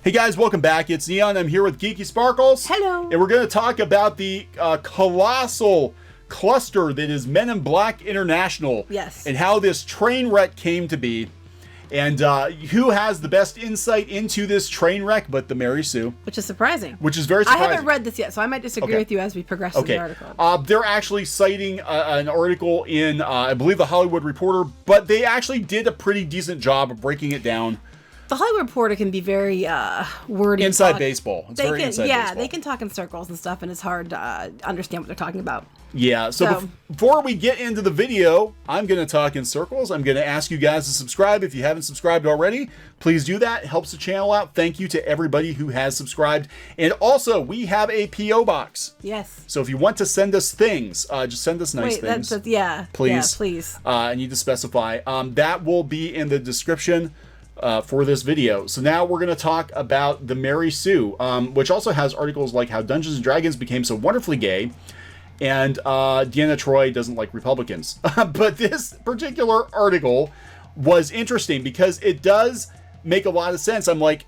Hey guys, welcome back. It's Neon. I'm here with Geeky Sparkles. Hello. And we're going to talk about the colossal cluster that is Men in Black International. Yes. And how this train wreck came to be. And who has the best insight into this train wreck but the Mary Sue? Which is surprising. Which is very surprising. I haven't read this yet, so I might disagree with you as we progress through the article. They're actually citing an article in, I believe, the Hollywood Reporter, but they actually did a pretty decent job of breaking it down. The Hollywood Reporter can be very wordy. Inside baseball. It's very inside baseball. Yeah, they can talk in circles and stuff, and it's hard to understand what they're talking about. Yeah, so before we get into the video, I'm going to talk in circles. I'm going to ask you guys to subscribe. If you haven't subscribed already, please do that. It helps the channel out. Thank you to everybody who has subscribed. And also, we have a P.O. box. Yes. So if you want to send us things, just send us nice things. Yeah. Please. Yeah, please. I need to specify. That will be in the description for this video. So now we're going to talk about the Mary Sue, which also has articles like how Dungeons & Dragons became so wonderfully gay, and Deanna Troi doesn't like Republicans. But this particular article was interesting because it does make a lot of sense. I'm like,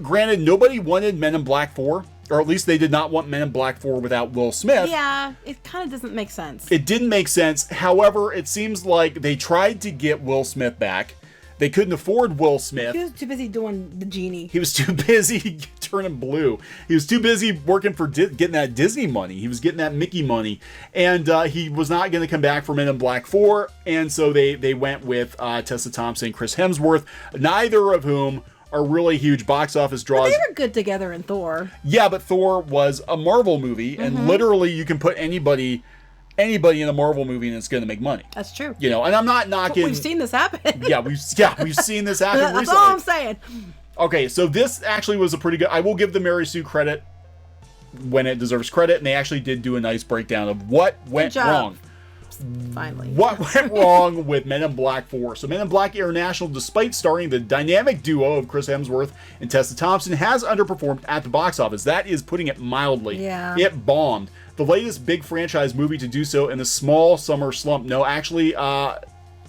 granted, nobody wanted Men in Black 4, or at least they did not want Men in Black 4 without Will Smith. Yeah, it kind of doesn't make sense. It didn't make sense. However, it seems like they tried to get Will Smith back. They couldn't afford Will Smith. He was too busy doing the genie. He was too busy turning blue. He was too busy working for getting that Disney money. He was getting that Mickey money. And he was not going to come back for Men in Black 4. And so they went with Tessa Thompson and Chris Hemsworth, neither of whom are really huge box office draws. But they were good together in Thor. Yeah, but Thor was a Marvel movie. And literally you can put anybody in a Marvel movie and it's going to make money. That's true. And I'm not knocking. But we've seen this happen. we've seen this happen recently. That's all I'm saying. Okay, so this actually was a pretty good. I will give the Mary Sue credit when it deserves credit, and they actually did do a nice breakdown of what went wrong. Finally. What went wrong with Men in Black 4. So Men in Black International, despite starring the dynamic duo of Chris Hemsworth and Tessa Thompson, has underperformed at the box office. That is putting it mildly. Yeah. It bombed. The latest big franchise movie to do so in the small summer slump. No, actually,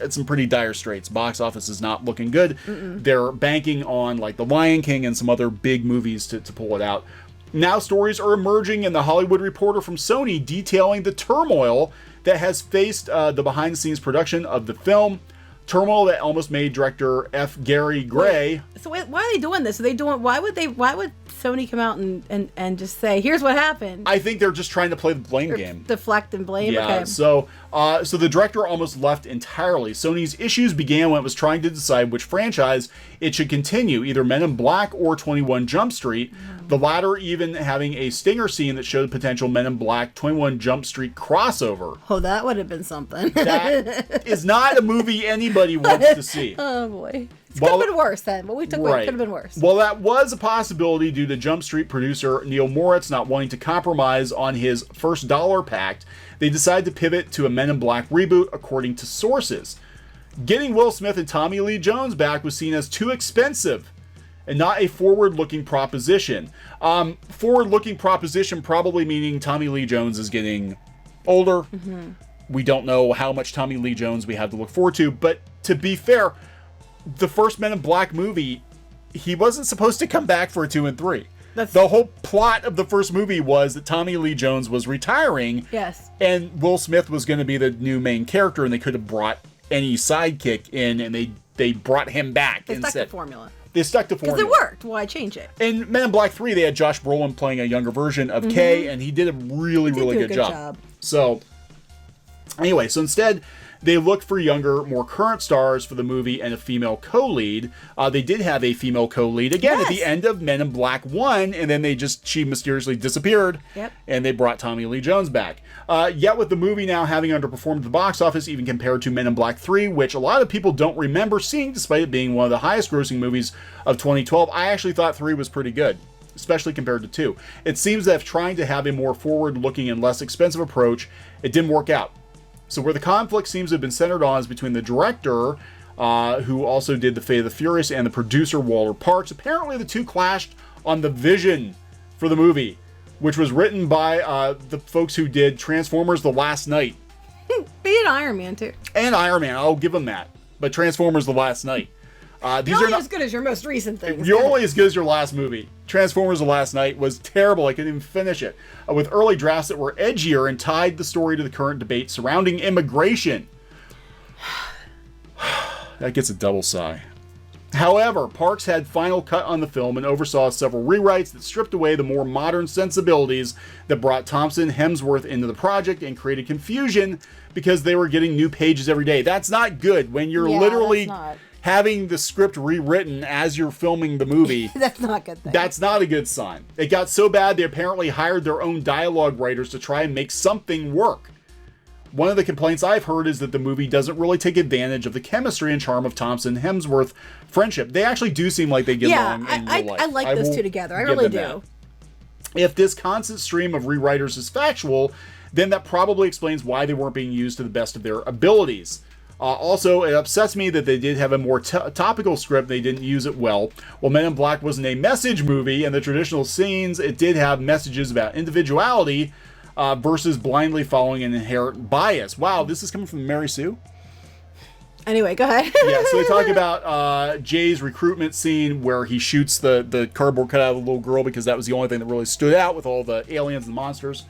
it's some pretty dire straits. Box office is not looking good. They're banking on like The Lion King and some other big movies to pull it out. Now stories are emerging in the Hollywood Reporter from Sony detailing the turmoil that has faced the behind-the-scenes production of the film. Turmoil that almost made director F. Gary Gray. So why are they doing this? Why would Sony come out and just say, here's what happened? I think they're just trying to play the blame game. Deflect and blame? Yeah, okay. so the director almost left entirely. Sony's issues began when it was trying to decide which franchise it should continue, either Men in Black or 21 Jump Street. The latter even having a stinger scene that showed potential Men in Black 21 Jump Street crossover. Oh, that would have been something. That is not a movie anybody wants to see. Oh, boy. It could have been worse then. What we took away could have been worse. Well, that was a possibility due to Jump Street producer Neil Moritz not wanting to compromise on his first dollar pact. They decided to pivot to a Men in Black reboot, according to sources. Getting Will Smith and Tommy Lee Jones back was seen as too expensive and not a forward-looking proposition. Forward-looking proposition probably meaning Tommy Lee Jones is getting older. We don't know how much Tommy Lee Jones we have to look forward to, but to be fair, the first Men in Black movie, he wasn't supposed to come back for 2 and 3. The whole plot of the first movie was that Tommy Lee Jones was retiring. Yes. And Will Smith was going to be the new main character, and they could have brought any sidekick in, and they brought him back. They stuck to formula. They stuck to formula. Because it worked. Why change it? In Men in Black 3, they had Josh Brolin playing a younger version of Kay, and he did a really good job. So, anyway, so instead, they looked for younger, more current stars for the movie and a female co-lead. They did have a female co-lead again at the end of Men in Black 1, and then she mysteriously disappeared, and they brought Tommy Lee Jones back. Yet with the movie now having underperformed at the box office, even compared to Men in Black 3, which a lot of people don't remember seeing, despite it being one of the highest grossing movies of 2012, I actually thought 3 was pretty good, especially compared to 2. It seems that if trying to have a more forward-looking and less expensive approach, it didn't work out. So where the conflict seems to have been centered on is between the director, who also did The Fate of the Furious, and the producer, Walter Parks. Apparently the two clashed on the vision for the movie, which was written by the folks who did Transformers The Last Night. Be an Iron Man, too. And Iron Man, I'll give them that. But Transformers The Last Night. You're only as good as your most recent things. You're only as good as your last movie. Transformers: The Last Night was terrible. I couldn't even finish it. With early drafts that were edgier and tied the story to the current debate surrounding immigration. That gets a double sigh. However, Parks had final cut on the film and oversaw several rewrites that stripped away the more modern sensibilities that brought Thompson, Hemsworth into the project and created confusion because they were getting new pages every day. That's not good when you're literally having the script rewritten as you're filming the movie. That's not a good thing. That's not a good sign. It got so bad they apparently hired their own dialogue writers to try and make something work. One of the complaints I've heard is that the movie doesn't really take advantage of the chemistry and charm of Thompson-Hemsworth friendship. They actually do seem like they get along in real life. I like those two together. I really do. If this constant stream of rewriters is factual, then that probably explains why they weren't being used to the best of their abilities. Also, it upsets me that they did have a more topical script. They didn't use it well. While Men in Black wasn't a message movie, and the traditional scenes, it did have messages about individuality, versus blindly following an inherent bias. Wow, this is coming from Mary Sue? Anyway, go ahead. Yeah, so they talk about Jay's recruitment scene where he shoots the cardboard cutout of the little girl because that was the only thing that really stood out with all the aliens and monsters.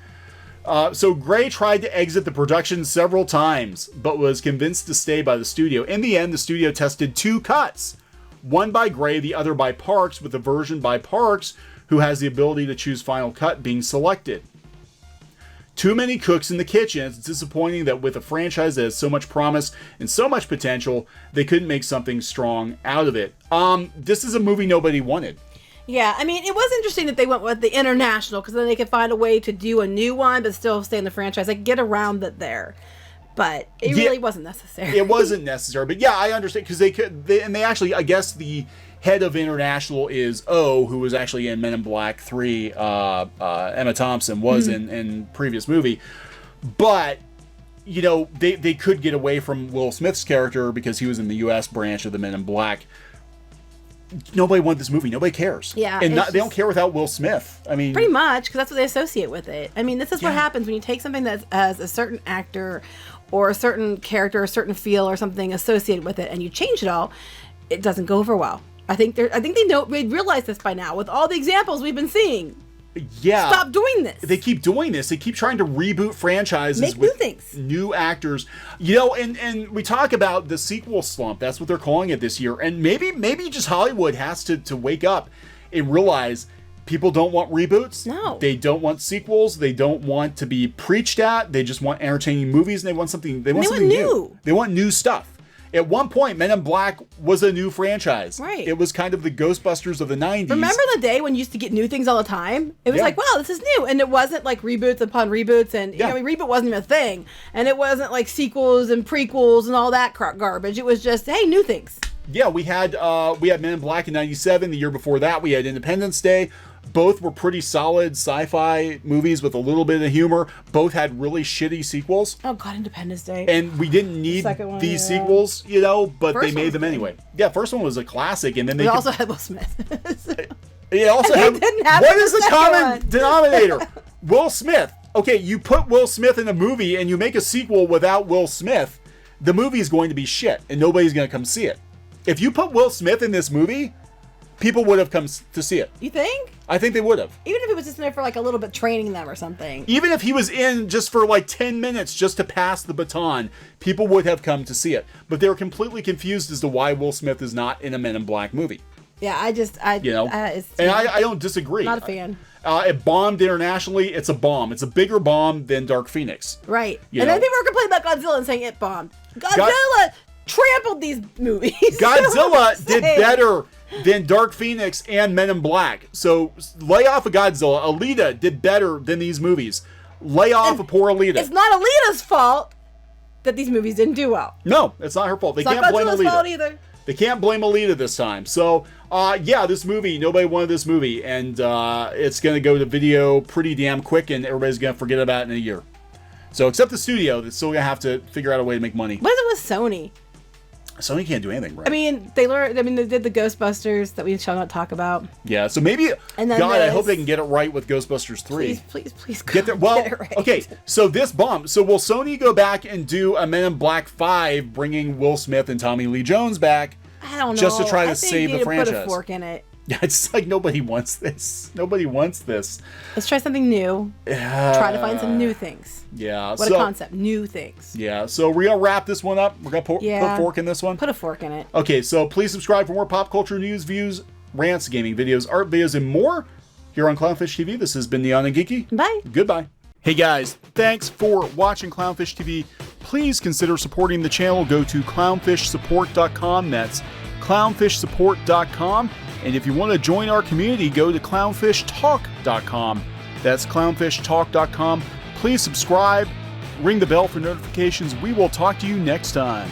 So Gray tried to exit the production several times, but was convinced to stay by the studio. In the end, the studio tested 2 cuts. One by Gray, the other by Parks, with the version by Parks, who has the ability to choose final cut, being selected. Too many cooks in the kitchen. It's disappointing that with a franchise that has so much promise and so much potential, they couldn't make something strong out of it. This is a movie nobody wanted. Yeah, I mean, it was interesting that they went with the international because then they could find a way to do a new one but still stay in the franchise. Like, get around it there. But it really wasn't necessary. It wasn't necessary. But yeah, I understand because they actually, I guess the head of International is who was actually in Men in Black 3. Emma Thompson was in previous movie. But, you know, they could get away from Will Smith's character because he was in the U.S. branch of the Men in Black. Nobody wanted this movie. Nobody cares. Yeah. And they don't care without Will Smith. I mean... Pretty much, because that's what they associate with it. I mean, this is what happens when you take something that has a certain actor or a certain character, a certain feel or something associated with it, and you change it all, it doesn't go over well. I think they realize this by now with all the examples we've been seeing. Yeah. Stop doing this. They keep doing this. They keep trying to reboot franchises with new new things. New actors. You know, and we talk about the sequel slump. That's what they're calling it this year. And maybe just Hollywood has to wake up and realize people don't want reboots. No. They don't want sequels. They don't want to be preached at. They just want entertaining movies and they want something new. They want new stuff. At one point, Men in Black was a new franchise. Right. It was kind of the Ghostbusters of the 90s. Remember the day when you used to get new things all the time? It was like, wow, this is new. And it wasn't like reboots upon reboots. And I mean, reboot wasn't even a thing. And it wasn't like sequels and prequels and all that garbage. It was just, hey, new things. Yeah, we had Men in Black in 97. The year before that, we had Independence Day. Both were pretty solid sci-fi movies with a little bit of humor. Both had really shitty sequels. Oh, God, Independence Day. And we didn't need these sequels, you know, but they made them anyway. Yeah, first one was a classic, and then they also had Will Smith. It also had... What is the common denominator? Will Smith. Okay, you put Will Smith in a movie and you make a sequel without Will Smith, the movie is going to be shit, and nobody's going to come see it. If you put Will Smith in this movie, people would have come to see it. You think? I think they would have. Even if he was just in there for like a little bit training them or something. Even if he was in just for like 10 minutes just to pass the baton, people would have come to see it. But they were completely confused as to why Will Smith is not in a Men in Black movie. Yeah, I don't disagree. Not a fan. It bombed internationally. It's a bomb. It's a bigger bomb than Dark Phoenix. Right. Then people were complaining about Godzilla and saying it bombed. Godzilla trampled these movies. Godzilla did better than Dark Phoenix and Men in Black. So lay off of Godzilla. Alita did better than these movies. Lay off of poor Alita. It's not Alita's fault that these movies didn't do well. No, it's not her fault. They can't blame Alita. Fault either. They can't blame Alita this time. So, this movie, nobody wanted this movie. And it's going to go to video pretty damn quick, and everybody's going to forget about it in a year. So, except the studio, that's still going to have to figure out a way to make money. What is it with Sony? Sony can't do anything, right? I mean, they did the Ghostbusters that we shall not talk about. Yeah, so maybe, I hope they can get it right with Ghostbusters 3. Please get it right. Okay, so this bomb. So will Sony go back and do a Men in Black 5, bringing Will Smith and Tommy Lee Jones back? I don't know. Just to try to save the franchise. Put a fork in it. Yeah, it's like nobody wants this. Nobody wants this. Let's try something new. Try to find some new things. Yeah. What a concept. New things. Yeah. So we're going to wrap this one up. We're going to put a fork in this one. Put a fork in it. Okay, so please subscribe for more pop culture news, views, rants, gaming videos, art videos, and more here on Clownfish TV. This has been Neon and Geeky. Bye. Goodbye. Hey guys, thanks for watching Clownfish TV. Please consider supporting the channel. Go to clownfishsupport.com. That's clownfishsupport.com. And if you want to join our community, go to clownfishtalk.com. That's clownfishtalk.com. Please subscribe, ring the bell for notifications. We will talk to you next time.